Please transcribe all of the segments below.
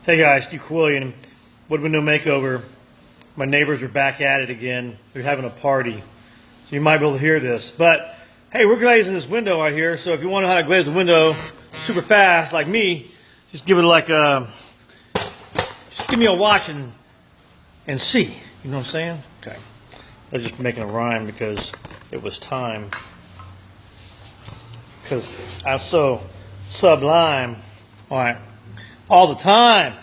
Hey guys, Steve Quillian, Wood Window Makeover. My neighbors are back at it again. They're having a party, so you might be able to hear this. But hey, we're glazing this window right here. So if you want to know how to glaze a window super fast, like me, just give it like just give me a watch and see. You know what I'm saying? Okay. I was just making a rhyme because it was time. Because I'm so sublime. All right. All the time.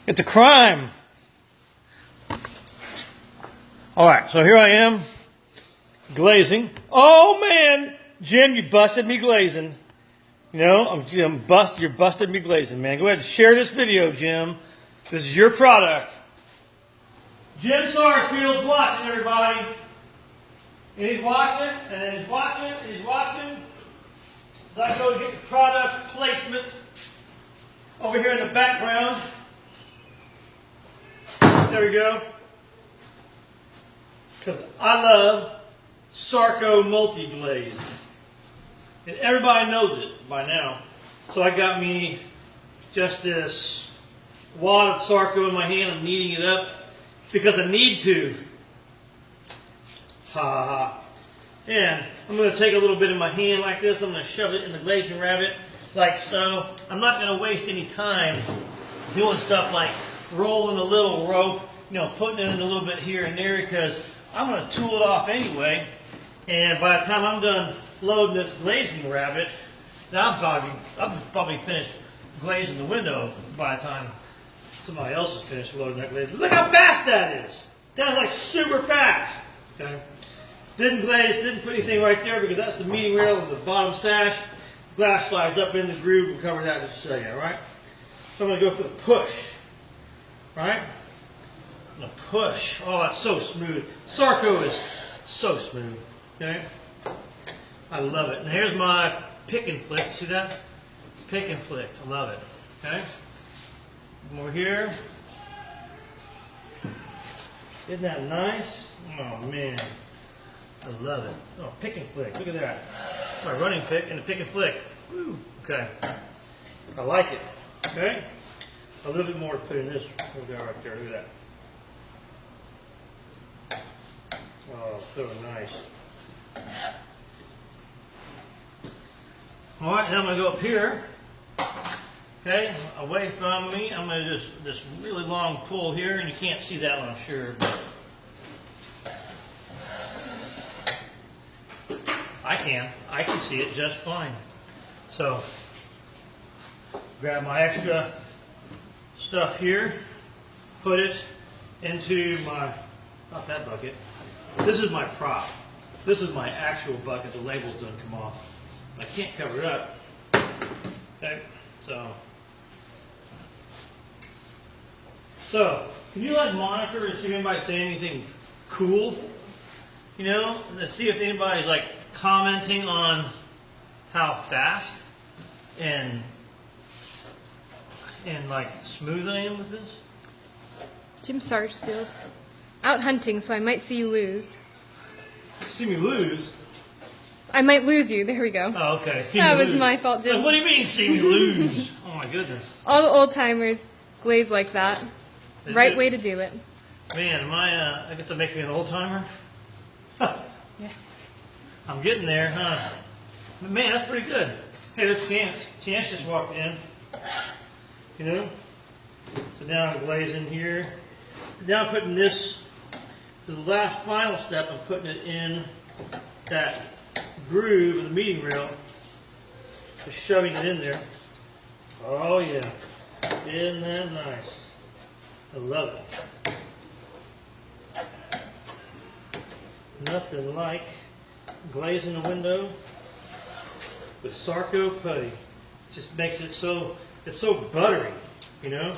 It's a crime. All right, so here I am, glazing. Oh man, Jim, you busted me glazing. You know, you're busted me glazing, man. Go ahead and share this video, Jim. This is your product. Jim Sarsfield's watching, everybody. And he's watching, and he's watching, and he's watching. As I go to get the product placement over here in the background. There we go. Because I love Sarco Multi-Glaze. And everybody knows it by now. So I got me just this wad of Sarco in my hand. I'm kneading it up because I need to. Ha ha ha. And I'm going to take a little bit in my hand like this. I'm going to shove it in the glazing rabbit like so. I'm not going to waste any time doing stuff like rolling a little rope, you know, putting it in a little bit here and there, because I'm going to tool it off anyway. And by the time I'm done loading this glazing rabbit, now I'm probably finished glazing the window by the time somebody else is finished loading that glaze. Look how fast that is. That's like super fast. Okay. Didn't glaze, didn't put anything right there because that's the meeting rail of the bottom sash. Glass slides up in the groove. We'll cover that in just a second, all right? So I'm going to go for the push. Right? I'm going to push. Oh, it's so smooth. Sarco is so smooth. Okay? I love it. And here's my pick and flick. See that? Pick and flick. I love it. Okay? More here. Isn't that nice? Oh, man. I love it. Oh, pick and flick. Look at that. My running pick and a pick and flick. Woo. Okay. I like it. Okay? A little bit more to put in this. We'll go right there. Look at that. Oh, so nice. All right, now I'm going to go up here. Okay, away from me. I'm going to just this really long pull here, and you can't see that one, I'm sure. But I can see it just fine. So, grab my extra stuff here, put it into my, not that bucket, this is my prop. This is my actual bucket. The labels don't come off. I can't cover it up. Okay, so can you like monitor and see if anybody's saying anything cool? You know, let's see if anybody's like commenting on how fast and like smooth I am with this. Jim Sarsfield. Out hunting, so I might see you lose. See me lose? I might lose you. There we go. Oh, okay. See that me was lose. my fault, Jim. Like, what do you mean, see me lose? Oh my goodness. All the old timers glaze like that. Right way to do it. Man, am I guess that makes me an old timer. Yeah. I'm getting there, huh? But man, that's pretty good. Hey, there's Chance. Chance just walked in. You know? So now I'm glazing here. Now I'm putting this, for the last final step, I'm putting it in that groove of the meeting rail. Just shoving it in there. Oh yeah. Isn't that nice? I love it. Nothing like glazing a window with Sarco putty. It just makes it so, it's so buttery, you know?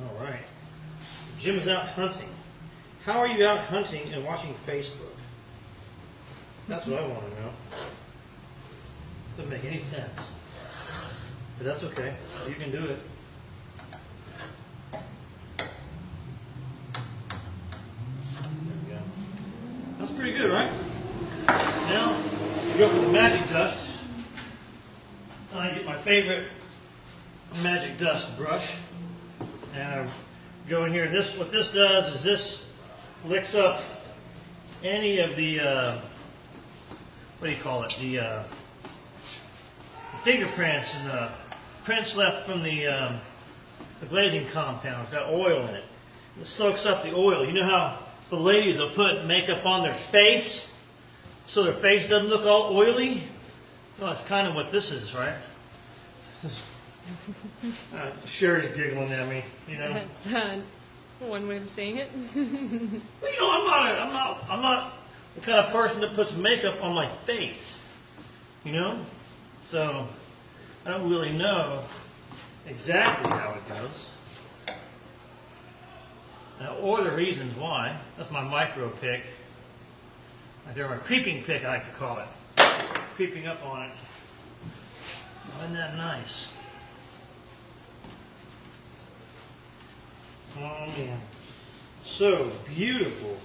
All right. Jim is out hunting. How are you out hunting and watching Facebook? That's what I want to know. Doesn't make any sense. But that's okay. You can do it. There we go. That's pretty good, right? Now, we go for the magic dust. I get my favorite magic dust brush, and I go in here. And this, what this does is this licks up any of the what do you call it? The fingerprints and the prints left from the glazing compound. It's got oil in it. It soaks up the oil. You know how the ladies will put makeup on their face so their face doesn't look all oily? Well, that's kind of what this is, right? Sherry's giggling at me, you know. That's one way of saying it. Well, you know, I'm not the kind of person that puts makeup on my face, you know. So I don't really know exactly how it goes, or the reasons why. That's my micro pick. Like they're my creeping pick, I like to call it. Creeping up on it. Isn't that nice? Oh man, so beautiful.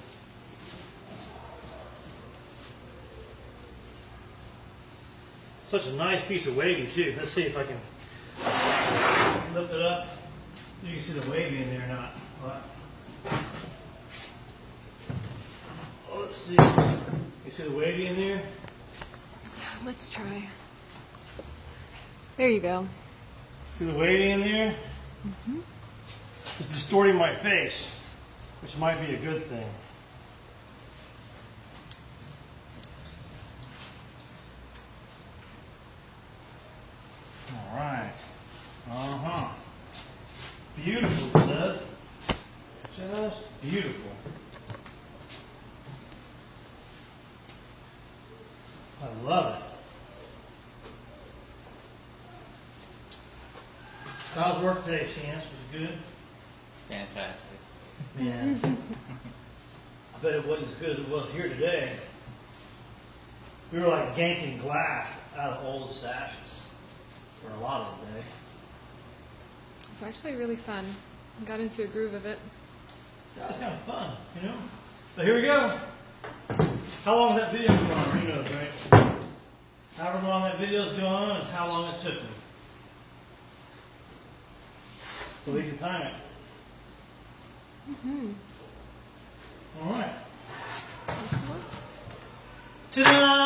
Such a nice piece of wavy too. Let's see if I can lift it up. You can see the wavy in there or not. What? Oh, let's see. You see the wavy in there? Let's try. There you go. See the wavy in there? Mm-hmm. It's distorting my face, which might be a good thing. All right. Uh-huh. Beautiful, it says. Just beautiful. I love it. How's work today, Chance? Was it good? Fantastic. Yeah. I bet it wasn't as good as it was here today. We were like yanking glass out of old sashes for a lot of the day. It's actually really fun. I got into a groove of it. It's kind of fun, you know? So here we go. How long is that video going on? You know, right? However long that video's going on is how long it took me. So we can time it. Mm-hmm. All right. Let's look. Ta-da!